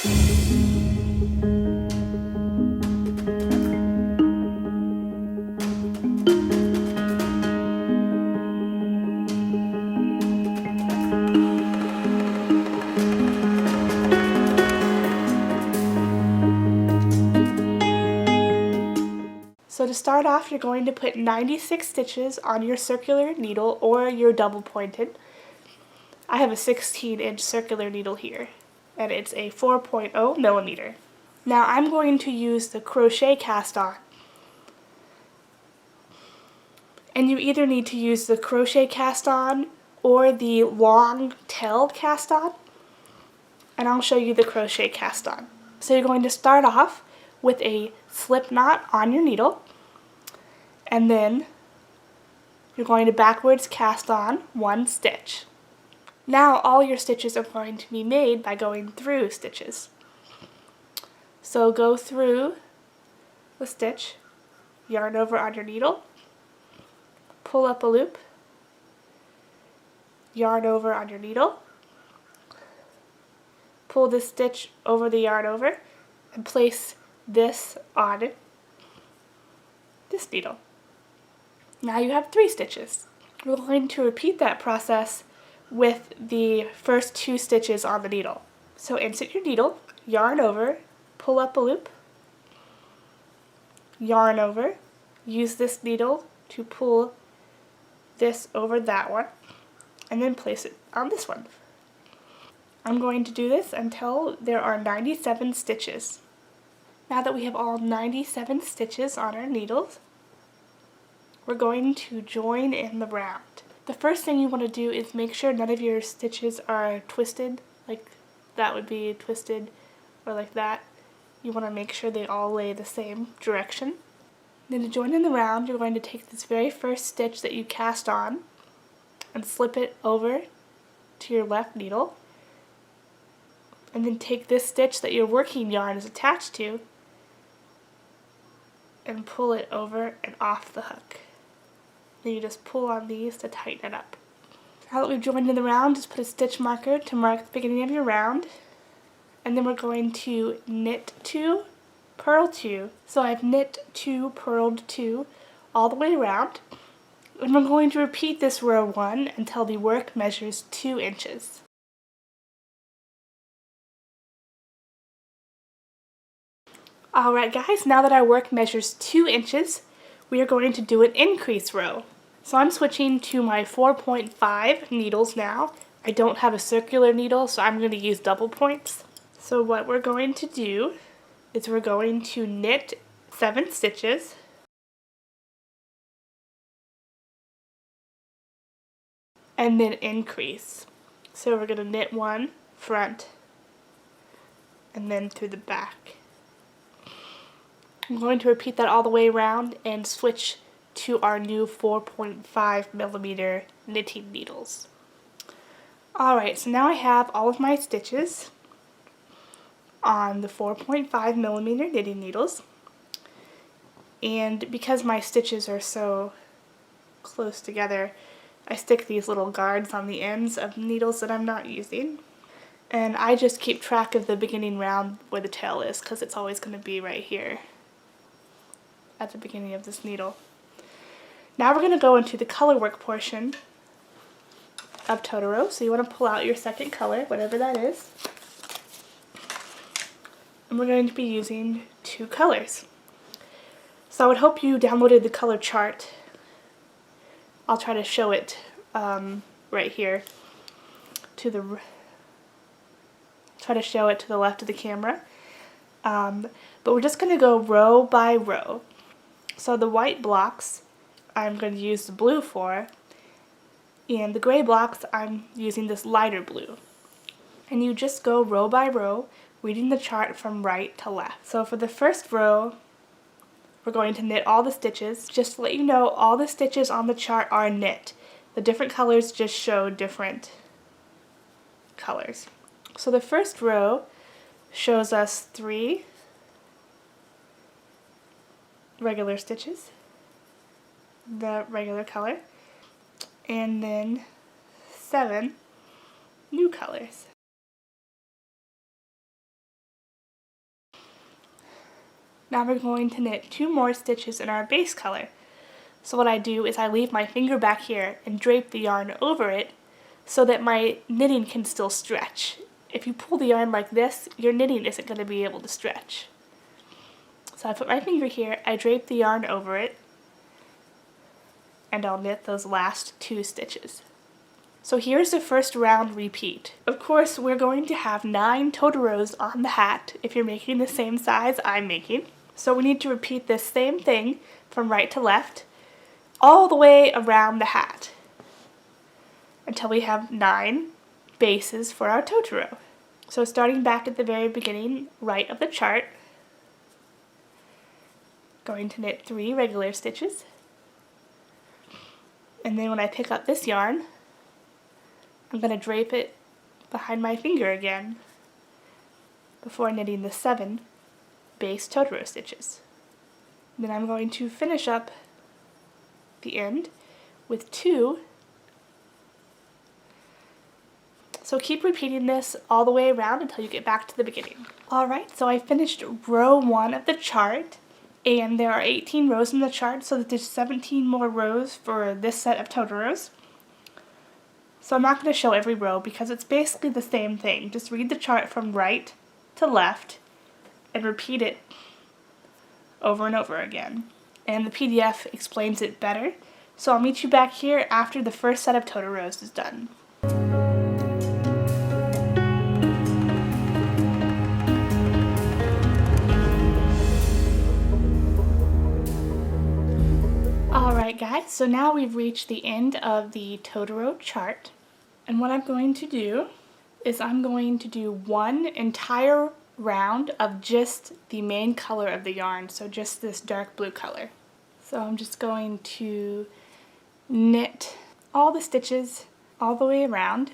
So to start off, you're going to put 96 stitches on your circular needle or your double pointed. I have a 16-inch circular needle here, and it's a 4.0 millimeter. Now I'm going to use the crochet cast on. And you either need to use the crochet cast on or the long tail cast on. And I'll show you the crochet cast on. So you're going to start off with a slip knot on your needle, and then you're going to backwards cast on one stitch. Now all your stitches are going to be made by going through stitches. So go through the stitch, yarn over on your needle, pull up a loop, yarn over on your needle, pull this stitch over the yarn over, and place this on this needle. Now you have 3 stitches. We're going to repeat that process with the first 2 stitches on the needle. So insert your needle, yarn over, pull up a loop, yarn over, use this needle to pull this over that one, and then place it on this one. I'm going to do this until there are 97 stitches. Now that we have all 97 stitches on our needles, we're going to join in the round. The first thing you want to do is make sure none of your stitches are twisted, like that would be twisted, or like that. You want to make sure they all lay the same direction. Then to join in the round, you're going to take this very first stitch that you cast on and slip it over to your left needle, and then take this stitch that your working yarn is attached to and pull it over and off the hook. Then you just pull on these to tighten it up. Now that we've joined in the round, just put a stitch marker to mark the beginning of your round, and then we're going to knit 2, purl 2. So I've knit 2, purled 2 all the way around, and we're going to repeat this row 1 until the work measures 2 inches. Alright guys, now that our work measures 2 inches, we are going to do an increase row. So I'm switching to my 4.5 needles now. I don't have a circular needle, so I'm going to use double points. So what we're going to do is we're going to knit 7 stitches, and then increase. So we're going to knit 1 front and then through the back. I'm going to repeat that all the way around and switch to our new 4.5 millimeter knitting needles. Alright, so now I have all of my stitches on the 4.5 millimeter knitting needles, and because my stitches are so close together, I stick these little guards on the ends of needles that I'm not using, and I just keep track of the beginning round where the tail is, because it's always going to be right here at the beginning of this needle. Now we're going to go into the color work portion of Totoro. So you want to pull out your second color, whatever that is. And we're going to be using 2 colors. So I would hope you downloaded the color chart. I'll try to show it right here to the left of the camera. But we're just going to go row by row. So the white blocks I'm going to use the blue for, and the gray blocks I'm using this lighter blue. And you just go row by row, reading the chart from right to left. So for the first row, we're going to knit all the stitches. Just to let you know, all the stitches on the chart are knit. The different colors just show different colors. So the first row shows us 3 regular stitches, the regular color, and then 7 new colors. Now we're going to knit 2 more stitches in our base color. So what I do is I leave my finger back here and drape the yarn over it so that my knitting can still stretch. If you pull the yarn like this, your knitting isn't going to be able to stretch. So I put my finger here, I drape the yarn over it, and I'll knit those last 2 stitches. So here's the first round repeat. Of course, we're going to have 9 Totoros on the hat if you're making the same size I'm making. So we need to repeat this same thing from right to left all the way around the hat until we have 9 bases for our Totoro. So starting back at the very beginning, right of the chart, going to knit 3 regular stitches, and then when I pick up this yarn, I'm going to drape it behind my finger again before knitting the 7 base Totoro stitches. Then I'm going to finish up the end with 2. So keep repeating this all the way around until you get back to the beginning. Alright, so I finished row 1 of the chart, and there are 18 rows in the chart, so that there's 17 more rows for this set of Totoros. So I'm not going to show every row because it's basically the same thing. Just read the chart from right to left and repeat it over and over again. And the PDF explains it better. So I'll meet you back here after the first set of Totoros is done. Alright guys, so now we've reached the end of the Totoro chart, and what I'm going to do is I'm going to do one entire round of just the main color of the yarn, so just this dark blue color. So I'm just going to knit all the stitches all the way around.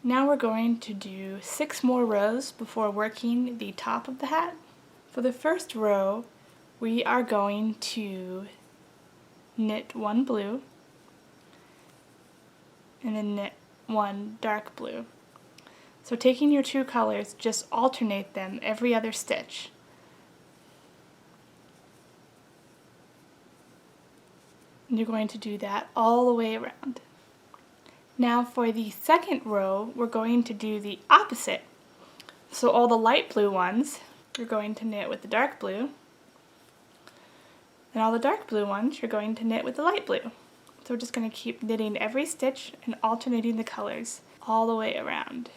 Now we're going to do 6 more rows before working the top of the hat. For the first row, we are going to knit 1 blue, and then knit 1 dark blue. So taking your 2 colors, just alternate them every other stitch. And you're going to do that all the way around. Now for the second row, we're going to do the opposite. So all the light blue ones, you're going to knit with the dark blue, and all the dark blue ones you're going to knit with the light blue. So we're just going to keep knitting every stitch and alternating the colors all the way around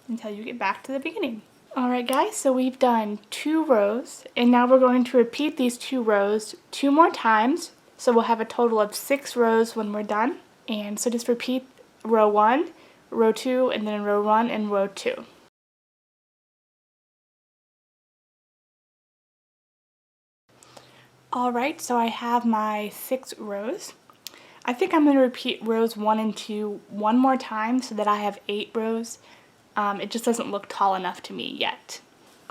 until you get back to the beginning. Alright guys, so we've done 2 rows, and now we're going to repeat these 2 rows 2 more times, so we'll have a total of 6 rows when we're done. And so just repeat row 1, row 2, and then row 1 and row 2. Alright, so I have my 6 rows. I think I'm going to repeat rows 1 and 2 one more time so that I have 8 rows. It just doesn't look tall enough to me yet.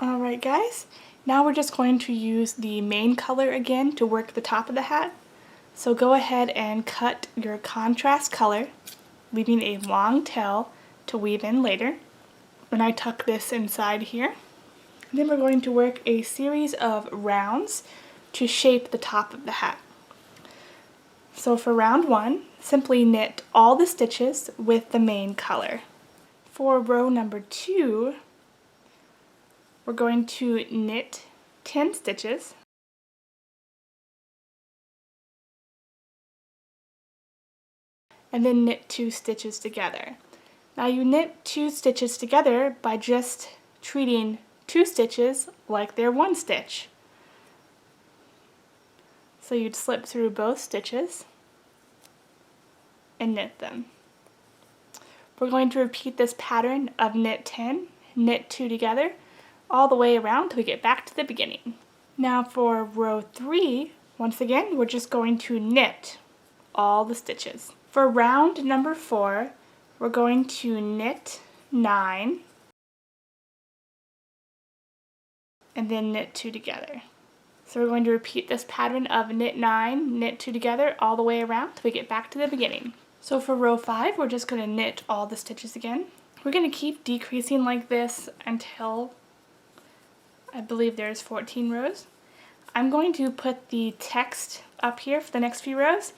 Alright guys, now we're just going to use the main color again to work the top of the hat. So go ahead and cut your contrast color, leaving a long tail to weave in later. When I tuck this inside here, and then we're going to work a series of rounds to shape the top of the hat. So for round 1, simply knit all the stitches with the main color. For row number 2, we're going to knit 10 stitches, and then knit 2 stitches together. Now you knit 2 stitches together by just treating 2 stitches like they're 1 stitch. So you'd slip through both stitches and knit them. We're going to repeat this pattern of knit 10, knit 2 together, all the way around till we get back to the beginning. Now for row 3, once again, we're just going to knit all the stitches. For round number 4, we're going to knit 9, and then knit 2 together. So we're going to repeat this pattern of knit 9, knit 2 together all the way around till we get back to the beginning. So for row 5, we're just going to knit all the stitches again. We're going to keep decreasing like this until I believe there's 14 rows. I'm going to put the text up here for the next few rows,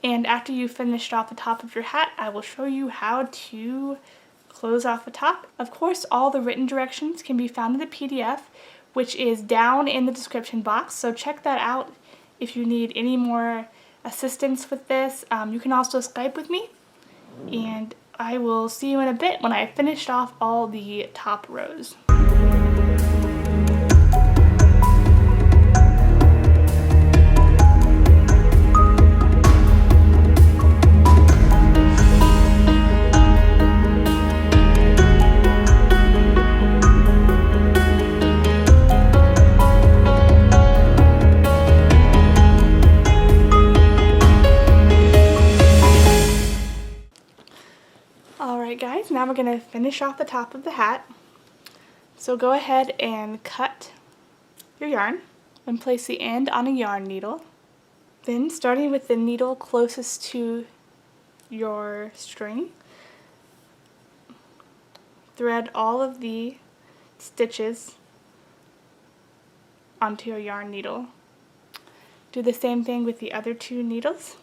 and after you've finished off the top of your hat, I will show you how to close off the top. Of course, all the written directions can be found in the PDF, which is down in the description box, so check that out if you need any more assistance with this. You can also Skype with me, and I will see you in a bit when I have finished off all the top rows. Alright guys, now we're going to finish off the top of the hat. So go ahead and cut your yarn and place the end on a yarn needle. Then, starting with the needle closest to your string, thread all of the stitches onto your yarn needle. Do the same thing with the other two needles.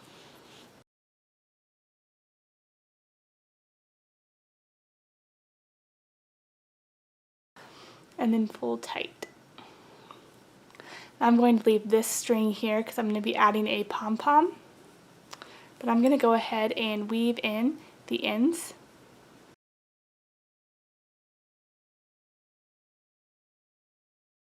And then pull tight. I'm going to leave this string here because I'm going to be adding a pom-pom. But I'm going to go ahead and weave in the ends